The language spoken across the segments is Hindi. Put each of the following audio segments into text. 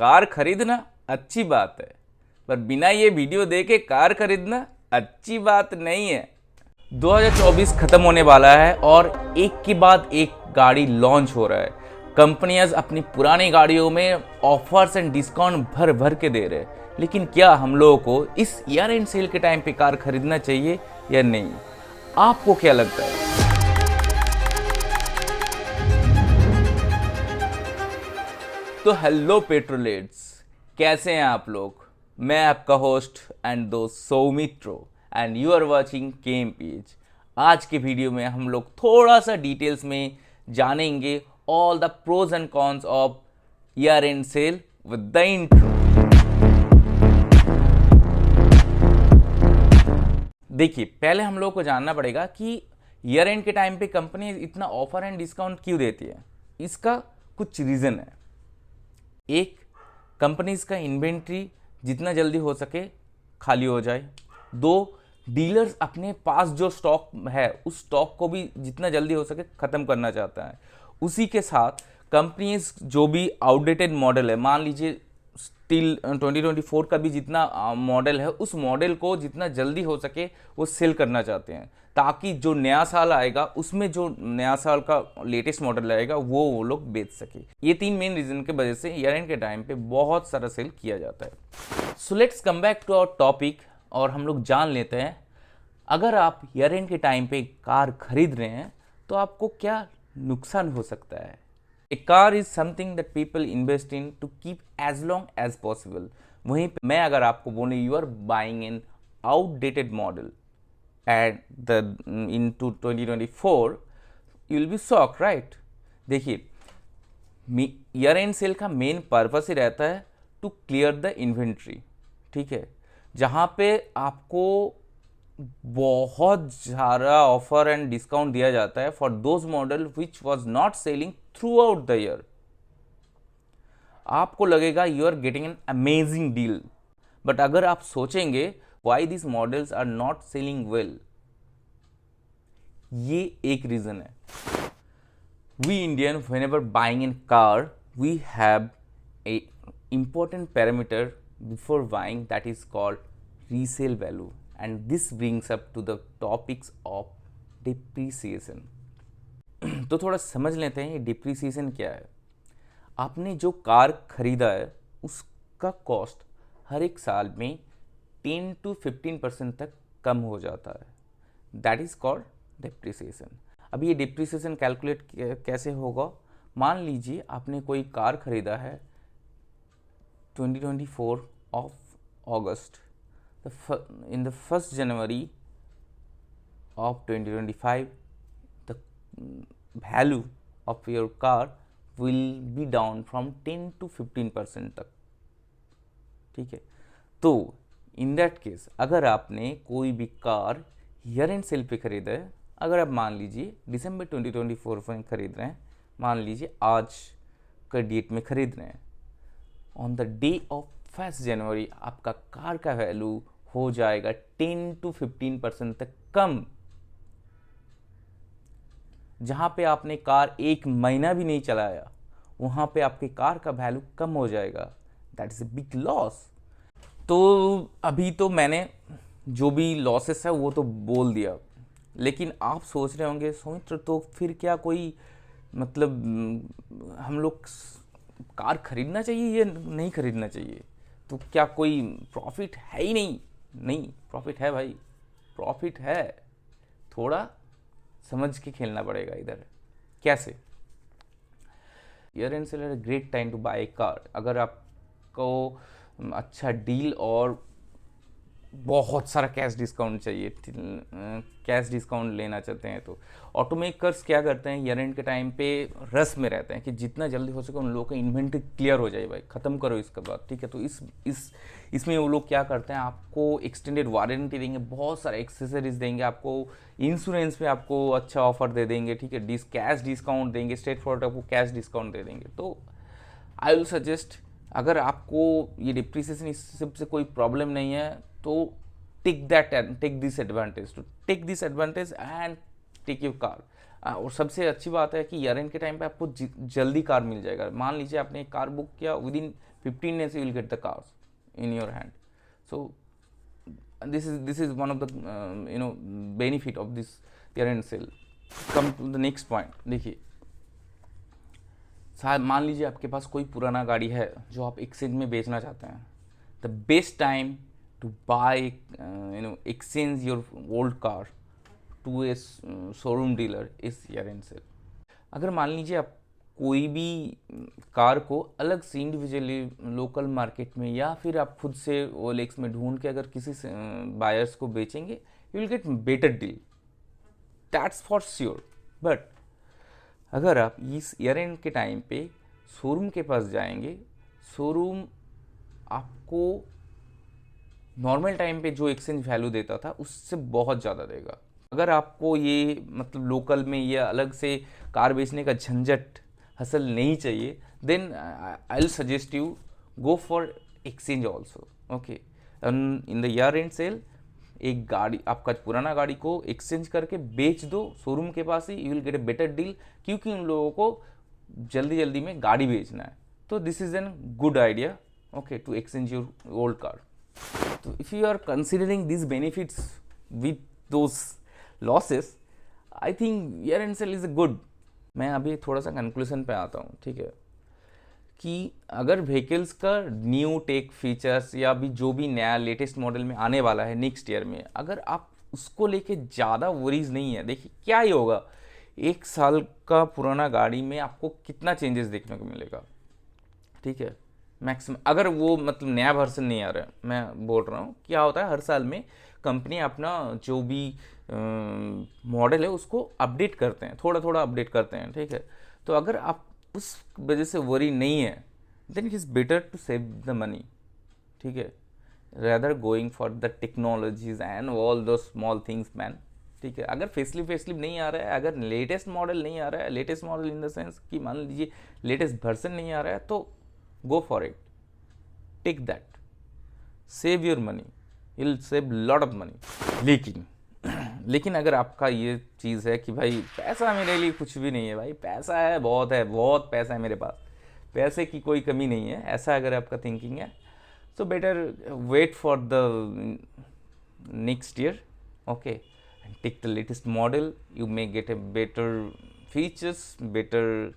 कार खरीदना अच्छी बात है, पर बिना ये वीडियो देखे कार खरीदना अच्छी बात नहीं है। 2024 खत्म होने वाला है और एक के बाद एक गाड़ी लॉन्च हो रहा है। कंपनियां अपनी पुरानी गाड़ियों में ऑफर्स एंड डिस्काउंट भर भर के दे रहे हैं, लेकिन क्या हम लोगों को इस ईयर एंड सेल के टाइम पे कार खरीदना चाहिए या नहीं? आपको क्या लगता है? तो हेलो पेट्रोलेट्स, कैसे हैं आप लोग? मैं आपका होस्ट एंड दोस्त Soumitro and you are watching cam page. आज के वीडियो में हम लोग थोड़ा सा डिटेल्स में जानेंगे all the pros and cons of year end sale with the intro. देखिए, पहले हम लोग को जानना पड़ेगा कि ईयर एंड के टाइम पे कंपनी इतना ऑफर एंड डिस्काउंट क्यों देती है। इसका कुछ रीज़न है। एक, कंपनीज का इन्वेंट्री जितना जल्दी हो सके खाली हो जाए। दो, डीलर्स अपने पास जो स्टॉक है उस स्टॉक को भी जितना जल्दी हो सके ख़त्म करना चाहता है। उसी के साथ कंपनीज जो भी आउटडेटेड मॉडल है, मान लीजिए स्टिल 2024 का भी जितना मॉडल है, उस मॉडल को जितना जल्दी हो सके वो सेल करना चाहते हैं, ताकि जो नया साल आएगा उसमें जो नया साल का लेटेस्ट मॉडल आएगा वो लोग बेच सके। ये तीन मेन रीजन के वजह से ईयर एंड के टाइम पे बहुत सारा सेल किया जाता है। So let's come back to our topic और हम लोग जान लेते हैं, अगर आप ईयर एंड के टाइम पे कार खरीद रहे हैं तो आपको क्या नुकसान हो सकता है। A car is something that people invest in to keep as long as possible. वहीं पे मैं अगर आपको बोले you are buying an outdated model and into 2024, you will be shocked, right? देखिए, ईयर एंड सेल का मेन पर्पस ही रहता है टू क्लियर द इन्वेंट्री, ठीक है, जहाँ पे आपको बहुत ज़्यादा ऑफर एंड डिस्काउंट दिया जाता है for those model which was not selling throughout the year. आपको लगेगा you are getting an amazing deal, but अगर आप सोचेंगे why this models are not selling well, ये एक रीजन है। We Indian whenever buying an car we have a important parameter before buying, that is called resale value, and this brings up to the topics of depreciation. तो थोड़ा समझ लेते हैं ये डिप्रिसिएशन क्या है। आपने जो कार खरीदा है उसका कॉस्ट हर एक साल में 10 to 15% तक कम हो जाता है, दैट इज कॉल्ड डिप्रिसिएशन। अब ये डिप्रिसिएशन कैलकुलेट कैसे होगा? मान लीजिए आपने कोई कार खरीदा है 2024 of August, in the 1st January of 2025 the value of your car will be down from 10 to 15% तक, ठीक है। तो इन दैट केस अगर आपने कोई भी कार ईयर एंड सेल पे खरीदा है, अगर आप मान लीजिए दिसंबर 2024 में खरीद रहे हैं, मान लीजिए आज का डेट में खरीद रहे हैं, on the day of 1st जनवरी आपका कार का वैल्यू हो जाएगा 10 to 15% तक कम। जहां पे आपने कार एक महीना भी नहीं चलाया वहां पे आपके कार का वैल्यू कम हो जाएगा, that is a big loss. तो अभी तो मैंने जो भी लॉसेस है वो तो बोल दिया, लेकिन आप सोच रहे होंगे सौमित्र तो फिर क्या कोई मतलब हम लोग कार खरीदना चाहिए या नहीं खरीदना चाहिए, तो क्या कोई प्रॉफिट है ही नहीं? नहीं, प्रॉफिट है भाई, प्रॉफिट है। थोड़ा समझ के खेलना पड़ेगा इधर। कैसे? Year end sale is great time to buy a car. अगर आपको अच्छा डील और बहुत सारा कैश डिस्काउंट चाहिए, कैश डिस्काउंट लेना चाहते हैं, तो ऑटोमेकर्स क्या करते हैं, ईयर एंड के टाइम पे रस में रहते हैं कि जितना जल्दी हो सके उन लोगों का इन्वेंट्री क्लियर हो जाए, भाई ख़त्म करो इसके बाद, ठीक है। तो इसमें वो लोग क्या करते हैं, आपको एक्सटेंडेड वारंटी देंगे, बहुत सारे एक्सेसरीज देंगे, आपको इंश्योरेंस पे आपको अच्छा ऑफर दे देंगे, ठीक है, कैश डिस्काउंट देंगे, स्ट्रेट फॉरवर्ड आपको कैश डिस्काउंट दे देंगे। तो आई विल सजेस्ट, अगर आपको ये डिप्रिसिएशन इस सबसे कोई प्रॉब्लम नहीं है तो take this advantage and take your car. और सबसे अच्छी बात है कि ईयर एंड के टाइम पे आपको जल्दी कार मिल जाएगा। मान लीजिए आपने एक कार बुक किया, with in 15 days you will get the cars in your hand. So this is one of the benefit of this year end sale. Come to the next point. देखिए, मान लीजिए आपके पास कोई पुराना गाड़ी है जो आप एक्सचेंज में बेचना चाहते हैं. The best time to buy exchange your old car to a showroom dealer is year end sale. अगर मान लीजिए आप कोई भी कार को अलग से इंडिविजुअली लोकल मार्केट में या फिर आप खुद से OLX में ढूंढ के अगर किसी बायर्स को बेचेंगे, you will get better deal, that's for sure. But अगर आप इस ईयर एंड के टाइम पे शोरूम के पास जाएंगे, शोरूम आपको नॉर्मल टाइम पे जो एक्सचेंज वैल्यू देता था उससे बहुत ज़्यादा देगा. अगर आपको ये मतलब लोकल में ये अलग से कार बेचने का झंझट हसल नहीं चाहिए, then I will suggest you go for exchange also. Okay, in the year end sale एक गाड़ी, आपका पुराना गाड़ी को एक्सचेंज करके बेच दो शोरूम के पास ही, you will get a better deal, क्योंकि उन लोगों को जल्दी जल्दी में गाड़ी बेचना है. तो this is an good idea, okay, to exchange your old car. तो if you are considering this benefits with those losses, I think year end sale is a good. मैं अभी थोड़ा सा कंक्लूजन पे आता हूँ, ठीक है, कि अगर व्हीकल्स का न्यू टेक फीचर्स या भी जो भी नया लेटेस्ट मॉडल में आने वाला है नेक्स्ट ईयर में, अगर आप उसको लेके ज़्यादा वरीज नहीं है, देखिए क्या ही होगा, 1 साल का पुराना गाड़ी में आपको कितना चेंजेस देखने को मिलेगा, ठीक है, मैक्सिमम. अगर वो मतलब नया वर्जन नहीं आ रहा है, मैं बोल रहा हूँ क्या होता है, हर साल में कंपनी अपना जो भी मॉडल है उसको अपडेट करते हैं, थोड़ा थोड़ा अपडेट करते हैं, ठीक है. तो अगर आप उस वजह से वरी नहीं है, then it is better to save the money, ठीक है, rather going for the technologies and all those small things man, ठीक है. अगर फेसलिफ्ट नहीं आ रहा है, अगर लेटेस्ट मॉडल नहीं आ रहा है, latest model in the sense कि मान लीजिए लेटेस्ट वर्जन नहीं आ रहा है, तो go for it, take that, save your money, you'll save lot of money. लेकिन अगर आपका ये चीज़ है कि भाई पैसा मेरे लिए कुछ भी नहीं है, भाई पैसा है, बहुत पैसा है मेरे पास, पैसे की कोई कमी नहीं है, ऐसा अगर आपका थिंकिंग है, so better wait for the next year, okay, and take the latest model. You may get a better features, better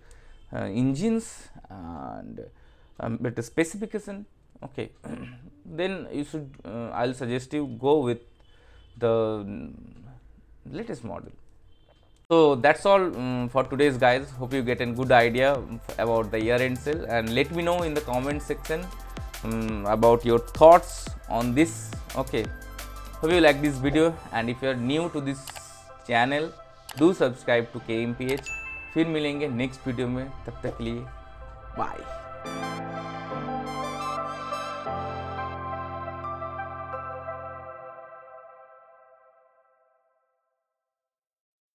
engines and better specification, okay. Then you should I'll suggest you go with the latest model. So that's all for today's guys. Hope you get a good idea about the year end sale, and let me know in the comment section about your thoughts on this, okay. Hope you like this video, and if you are new to this channel, do subscribe to KMPH. फिर मिलेंगे नेक्स्ट वीडियो में, तब तक के लिए बाय.